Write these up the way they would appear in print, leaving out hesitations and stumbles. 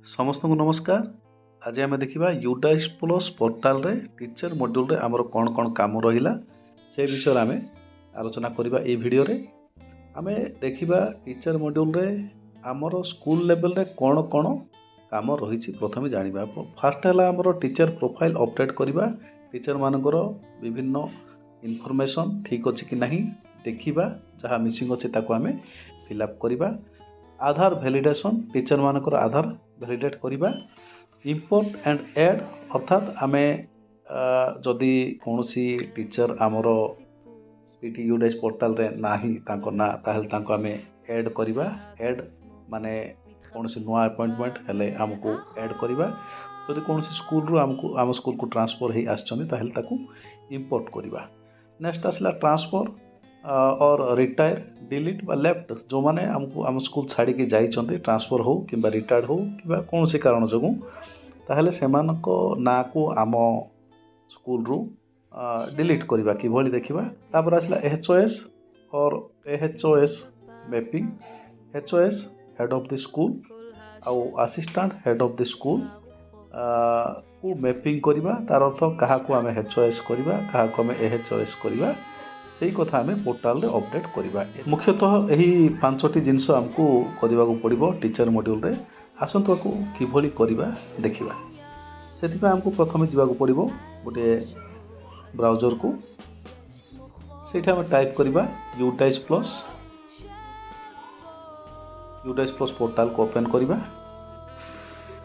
समस्त को नमस्कार। आज आम देखा यूडाइस प्लस पोर्टाल रे टीचर मॉड्यूल रे आमर कौन कौन काम रहिला से विषय आम आलोचना करबा। ए वीडियो रे आम देखा टीचर मॉड्यूल रे आमर स्कूल लेवल रे कौन कौन काम रही प्रथम जाना। फास्ट है आमर टीचर प्रोफाइल अपडेट करवा। टीचर मानकर विभिन्न इनफॉरमेशन ठीक अच्छी कि नहीं देखा, जहाँ मिसिंग अच्छे ताको आम फिलअप करवा। आधार भैलिडेसन टीचर मानकर आधार भैलिडेट करवा। इम्पोर्ट एंड एड अर्थात आम जदि कौन टीचर आमर पीटी यूडाइस पोर्टाल रे नाही तांको ना ताहेल तांको आम एड करवा। एड माने कौन नुआ अपॉइंटमेंट हेले आमको एड करवा। जदि कौन स्कूल रू आमको आम स्कूल को ट्रांसफर हो आसछन्ती ताहेल ताकू इम्पोर्ट करवा। नेक्स्ट आसला ट्रांसफर और रिटायर डिलीट व लेफ्ट जो माने हमको आम स्कूल छाड़ी के जाइछन्ती ट्रांसफर हो कि रिटायर्ड हो कि कौन से कारण जो ताहले सेमानको ना को आम स्कूल रू डिलीट करवा कि भली देखा। तापर आसला एचओएस और HOS mapping. HOS head of the school आउ assistant head of the school को मैपिंग करवा। तार अर्थ क्या आम एचओएस करवा क्या आम एचओएस करवा से कथा आम पोर्टाल रे अपडेट करवा। मुख्यतः यही 5टी जिनस आमको करने को पड़ो टीचर मॉड्यूल रे। आसतु को किभली करवा देखा। से आमको प्रथम जावाक पड़ो गोटे ब्राउजर को। से टाइप करवा यूडाइस प्लस पोर्टाल को ओपन करवा।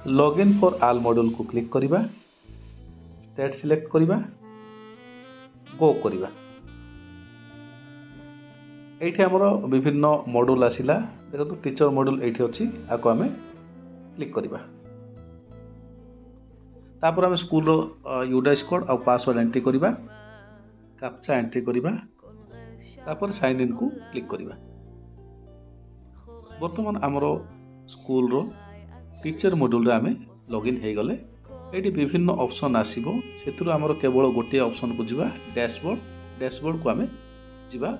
लॉगिन फॉर ऑल मॉड्यूल को क्लिक करवा। स्टेट सिलेक्ट करवा, गो करवा। ये आमर विभिन्न मॉड्यूल आसला। देखो टीचर मॉड्यूल ये अच्छी आपको आम क्लिक करवा। तापर आम स्कूल यूडाइस कोड और पासवर्ड एंट्री करवा। कैप्चा एंट्री करवा। तापर साइन इन को क्लिक करवा। बर्तमान आमर स्कूल रो टीचर मॉड्यूल रे आम लॉगिन हो गले। ये विभिन्न ऑप्शन आसीबो। सेतुर आमर केवल गोटे ऑप्शन को जीवा डैशबोर्ड। डैशबोर्ड को आम जीवा।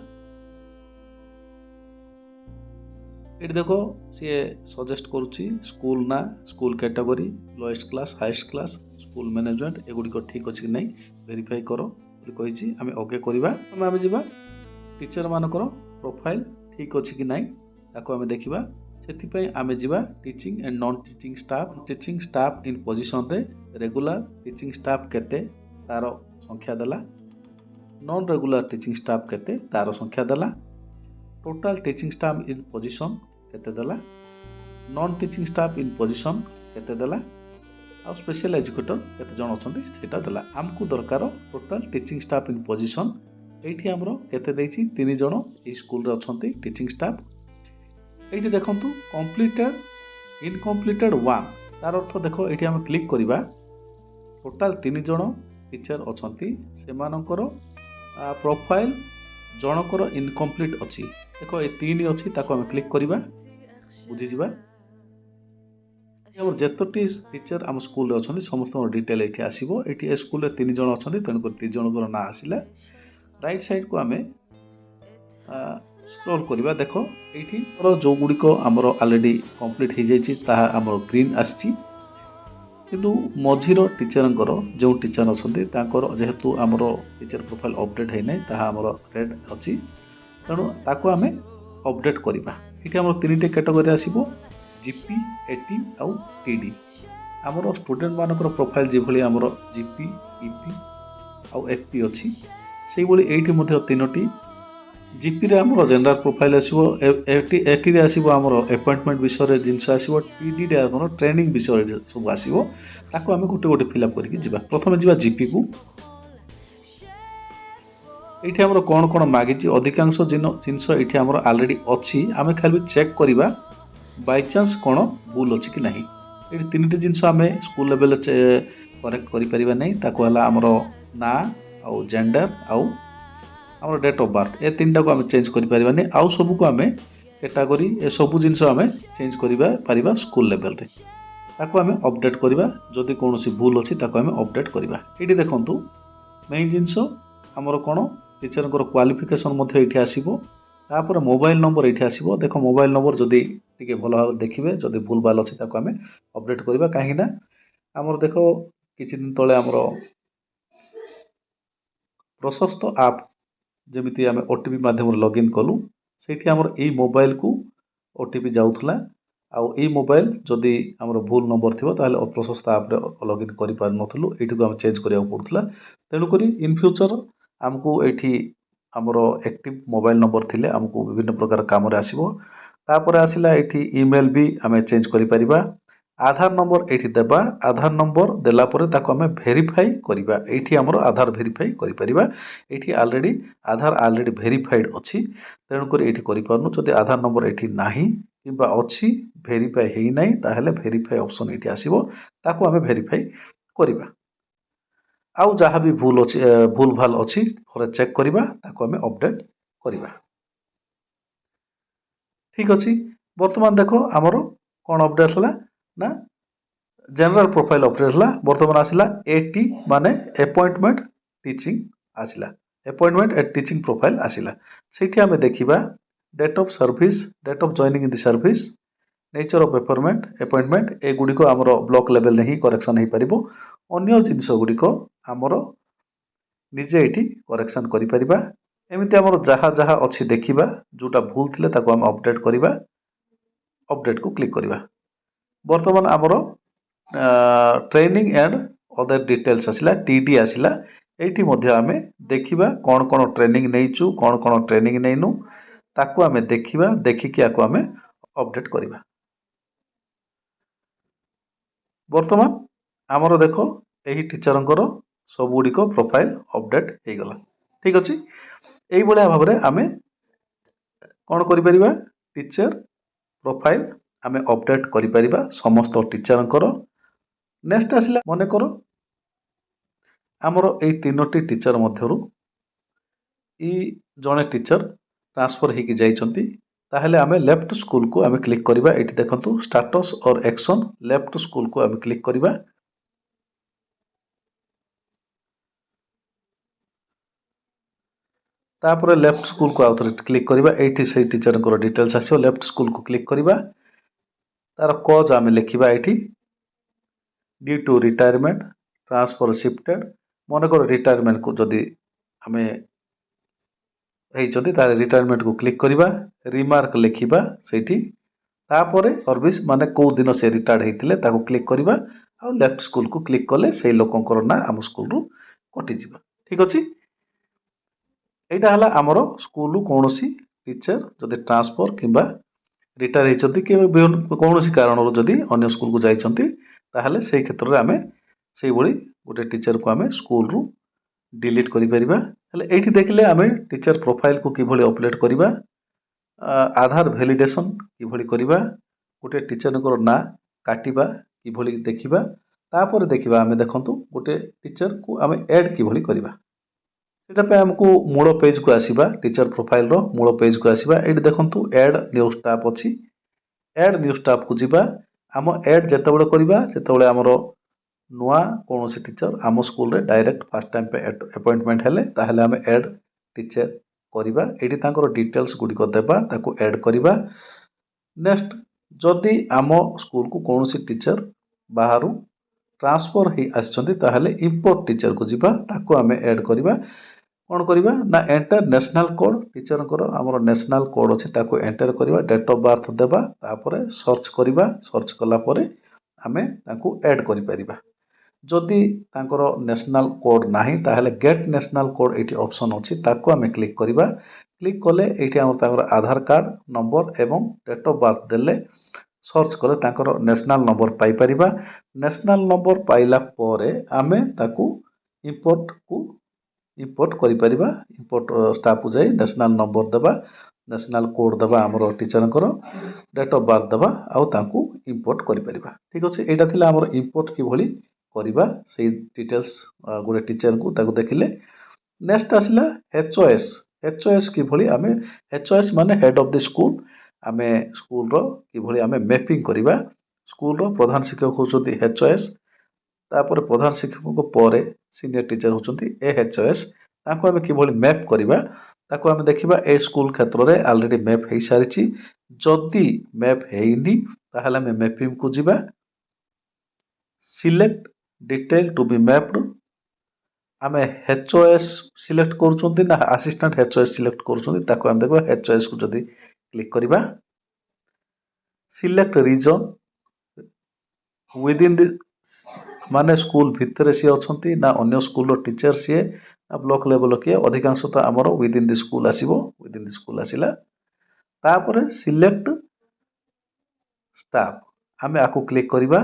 ये देखो सी सजेस्ट करुच्ची स्कूल ना, school category, lowest class, highest class, school management एगुड़िक ठीक अच्छे कि नहीं वेरीफाई करो कही आम ओके करवा। आम जावा टीचर मानकर प्रोफाइल ठीक अच्छे कि नहीं ताको आम देखा। से आम जावा teaching and non teaching staff. Teaching staff in position रे रेगुलर टीचिंग स्टाफ केते तार संख्या देला। नॉन रेगुलर टीचिंग स्टाफ केते तार संख्या देला। Total teaching staff in position केते देला। Non teaching staff in position केते देला। आ स्पेशल एजुकेटर केते जण अछंती सेटा देला। हमकु दरकार total teaching staff in position. एठी हमरो केते देछि 3 जण ए स्कूल रे अछंती टीचिंग स्टाफ। एठी देखंतु कंप्लीटेड इनकम्प्लीटेड 1 तार अर्थ देखो एठी हम क्लिक करिवा। टोटाल 3 जण टीचर अछंती सेमानकर प्रोफाइल जनकर इनकम्प्लीट अच्छी। देखो ये 3 अच्छी ताको हम क्लिक करवा बुझीजा। जितोटी टीचर आम स्कूल अच्छा समस्त डिटेल ये आसो। ये स्कूल 3 जण अच्छा तेणुक 3 जनकर ना आसला। राइट साइड को आम स्क्रॉल करवा। देखो ये जो गुड़िक आमर ऑलरेडी कंप्लीट हो जाए आमर ग्रीन आसी। किंतु मझीर टीचर जो टीचर अच्छा जेहेतु आमर टीचर प्रोफाइल अपडेट है ना आमर रेड अच्छी तेणु ताको आम अपडेट करवा। ये आम 3टी कैटेगरी आसो जीपी, एटी आउ टीडी। आमर स्टूडेंट मानकर प्रोफाइल जो भाई आमर जीपी, ईपी आउ एफपी अच्छी से भाई ये 3टी। जीपी रे आमर जनरल प्रोफाइल आसो। एटी रे आसो आमर अपॉइंटमेंट विषय जिनस आसो। टीडी रे आमर ट्रेनिंग विषय सब आसो। ताको आम गोटे गोटे फिलअप करके जीवा। प्रथम जीवा जीपी को। ये आमर कौन कौन मागिची अधिकांश जिनस ये आमर ऑलरेडी अच्छी। आम खाली चेक करवा बाय चांस कौन भूल अच्छी कि नहीं। ये 3टी जिनस आम स्कूल लेवल करेक्ट करें नहीं। ताको हला आमर ना आउ जेंडर आउ आमर डेट ऑफ बर्थ ए 3टा को आम चेंज करें। आउ सब को आम कैटेगरी ए सब जिनस आम चेंज करा स्कूल लेवल रे। ताको आम अपडेट करवा। जदि कौन भूल अच्छी ताको आम अपडेट करवा। ये देखंतु मेन जिनस आमर कौन टीचर क्वालिफिकेशन ये आसो। तापर मोबाइल नंबर ये आसो देख मोबाइल नंबर जदि टी भल भाव देखिए जदि भूल भाल अच्छे आम अपडेट करवा कहीं आमर देख किछि दिन तले आमर प्रशस्त आप जमी आम ओटीपी मध्यम लॉगिन कलु से आमर यही मोबाइल को ओटीपी जाऊला आई मोबाइल जदि आमर भूल नंबर थी प्रशस्त आप्रे लॉगिन कर पार नथलु ये आम चेंज करा पड़ूला तेणुक इन फ्यूचर आमको ये आमर एक्टिव मोबाइल नंबर थिले आमको विभिन्न प्रकार काम आसो तापर आसला ये ईमेल भी आम चेंज कर आधार नंबर ये देवा आधार नंबर देलापर आम भेरीफाई करवा ये आमर आधार भेरीफाई कर ऑलरेडी आधार ऑलरेडी भेरीफाइड अच्छी तेणुक ये करूँ जदि आधार नंबर ये ना कि अच्छी भेरीफाई है ना ताहले भेरीफाई ऑप्शन ये आसो ताको आम भेरीफाई करवा आउ जहाँ भी भूल अच्छी भूल भाल अच्छी थोड़े चेक करवा ताको आम अपडेट करवा ठीक अच्छे बर्तमान देख आमर कौन अपडेट है ना जनरल प्रोफाइल अपडेट है बर्तमान आसला एटी माने अपॉइंटमेंट टीचिंग आसला अपॉइंटमेंट एट टीचिंग प्रोफाइल आसला से आम देखा date of service date of joining in the service nature of appointment एगुड़िक आमर ब्लॉक लेवल ही करेक्शन हो पार अन्य जिनस गुड़िक आमर निजे ये करेक्शन करिपरिबा एमती आमर जहाँ जहाँ अच्छी देखा जोटा भूल थिले ताको आम अपडेट करवा अपडेट को क्लिक करवा बर्तमान आमर ट्रेनिंग एंड अदर डिटेल्स आसला टीडी आसला एठी मध्य आमे देखिबा कौन कौन ट्रेनिंग नहींचु कौन कौन ट्रेनिंग नहींनु ताको आमे देखिबा देखिकी आको आमे अपडेट करवा बर्तमान आमर देख यही टीचर सबुड़िक प्रोफाइल अपडेट हो गला ठीक अच्छे यही भाव में आमे कौन करिपरिबा टीचर प्रोफाइल आमे अपडेट करिपरिबा समस्त टीचर नेक्स्ट आसला मन कर आमर ये तीनोटी टीचर मध्यरु जड़े टीचर ट्रांसफर होगी जाइछंती ताहले आमे लेफ्ट स्कूल को आमे क्लिक करवा ये देखंतु स्टेटस और एक्शन लेफ्ट स्कूल को आमे क्लिक करवा तापर लेफ्ट स्कूल को आउथरे क्लिक करवा ये से टीचर डिटेल्स आसो लेफ्ट स्कूल को क्लिक करवा तार कज आमे लिखा ये due to retirement transfer shifted मनकर रिटायरमेंट को जदि आमे रिटायरमेंट को क्लिक करवा रिमार्क लिखा से सर्विस माने कौ दिन से रिटायर्ड होते ताको क्लिक करवा आ लेफ्ट स्कूल को क्लिक कले से लोकंकर ना आम स्कूल रु कटिज ठीक अच्छे यहाँ है आमर स्कूल कौन टीचर जदि ट्रांसफर कि रिटायर होती कि कौन कारण जदि अन्य स्कूल को जाइछंती ताहले से क्षेत्र में आमे से भली गोटे टीचर को आमे स्कूल रु डिलीट करिपरिबा ये देखिले आमे टीचर प्रोफाइल को किभली अपडेट करवा आधार भैलिडेसन किभली करवा गोटे टीचर ना काटिबा किभली देखिबा तापर देखिबा आमे देखंतु गोटे टीचर को आमे ऐड किभली करवा सेटा आमको मूल पेज को आसीबा टीचर प्रोफाइल रो मूल पेज को आसीबा एठी देखंतु ऐड न्यू स्टाफ अछि ऐड न्यू स्टाफ को जीबा आम ऐड जेतेबेले करबा सेतेबेले हमरो नुआ कोनोसी टीचर आम स्कूल रे डायरेक्ट फर्स्ट टाइम पे अपॉइंटमेंट हेले ताहले आम ऐड टीचर करबा एठी तांकर डिटेल्स गुडी को देबा ताको ऐड करबा नेक्स्ट जदि आम स्कूल को कोनोसी टीचर बाहरु ट्रांसफर ही आछंती ताहले इंपोर्ट टीचर को जीबा ताको आम ऐड करबा कौन करवा ना एंटर नेशनल कोड टीचर आमर नेशनल कोड अच्छे ताको एंटर करवा डेट ऑफ बर्थ देवा तापर सर्च करवा सर्च कलापर आमे ताको ऐड करि परिबा जदि तांकर नेशनल कोड नाही ताहले गेट नेशनल कोड एटी ऑप्शन अछि ताको आमे क्लिक करवा क्लिक कले एटी हमर तांकर आधार कार्ड नंबर एवं डेट ऑफ बर्थ देले सर्च कले तांकर नेशनल नंबर पाई परिबा नेशनल नंबर पाइला परे आमे ताको इंपोर्ट करिपरिबा इंपोर्ट स्टाफ को जाई नेशनल नंबर देबा नेशनल कोड देबा हमर टीचर डेट ऑफ बर्थ देबा आउ तांको इंपोर्ट करिपरिबा ठीक अछि एटा थिला हमर इंपोर्ट कि भली करिबा से डिटेल्स गोटे टीचर को ताको देखिले नेक्स्ट आसला एचओएस कि भली आमे एचओएस माने हेड ऑफ द स्कूल आमे स्कूल रो कि भली आमे मैपिंग करिबा स्कूल रो प्रधान शिक्षक होचोती एचओएस तापर प्रधान शिक्षक को परे सीनियर टीचर होचोती एएचओएस ताको आमे कि भली मैप करिबा ताको आमे देखिबा ए स्कूल क्षेत्र रे ऑलरेडी मैप हेई सारिछि। जदि मैप हेइनी ताहले आमे मैपिंग को जिबा। Select detail to be mapped. आमे एचओएस सिलेक्ट करूछंती ना असिस्टेंट एचओएस सिलेक्ट करूछंती ताको आमे देखबा एचओएस को जदि क्लिक करिबा। सिलेक्ट रीजन विदिन द माने स्कूल भितर सी अछंती ना अन्य स्कूल रो टीचर सी ना ब्लॉक लेवल के अधिकांश तो हमर विदिन द स्कूल आसीबो। विदिन द स्कूल आसिला तापर सिलेक्ट स्टाफ आमे आको क्लिक करिबा।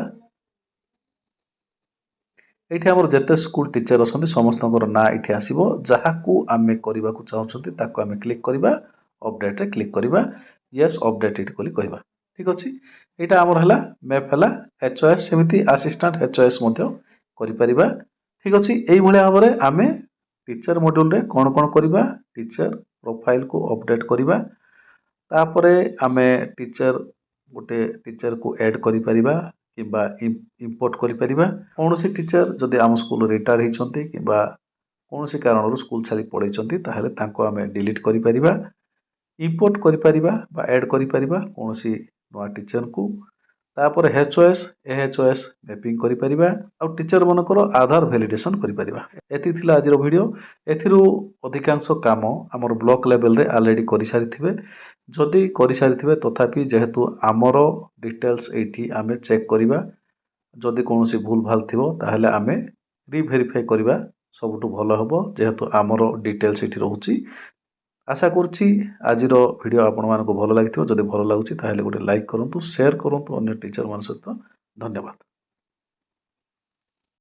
एठी हमर जते स्कूल टीचर अछंती समस्तकर ना एठी आसीबो। जहाकू आमे करिबा को चाहछंती ताको आमे क्लिक करिबा। अपडेट रे क्लिक करिबा। यस अपडेटेड कोली कहिबा। ठीक अछि। एटा हमर हला मैप हला एचओएस सेमिति असिस्टेंट एचओएस मध्य करि परिबा। ठीक अछि। एई भले भाबरे आमे टीचर मॉड्यूल रे कोन कोन करिबा टीचर प्रोफाइल को अपडेट करिबा। तापरे आमे टीचर गोटे टीचर को ऐड करि परिबा किबा इंपोर्ट करि परिबा। कोनोसी टीचर जदि आम स्कूल रिटायर्ड हिचंती किबा कोनोसी कारणरू स्कूल छाडी पळैचंती ताहेले तांको आमे डिलीट करि परिबा। इंपोर्ट करि परिबा बा ऐड करि परिबा कोनोसी नवा टीचर को। तापर एचओएस एचओएस मैपिंग करि परिबा आ टीचर मनकर आधार वैलिडेशन करि परिबा। एति थिला आजिरो वीडियो। एथिरु अधिकांश काम हमर ब्लॉक लेवल रे ऑलरेडी करि सारिथिबे। जदि करि सारिथिबे तथापि जेहेतु हमर डिटेल्स एठी आमे चेक करिबा। जदि कोनोसी भूल भाल थिबो ताहेले आमे रीवेरीफाई करिबा सबटु भलो हबो जेहेतु हमर डिटेल्स एठी रहउची। आशा करछि आजिरो वीडियो आपण मानको भलो लागिथिबो। जदि भलो लागुची ताहेले गोटे लाइक करंतु शेयर करंतु अन्य टीचर मान सहित। धन्यवाद।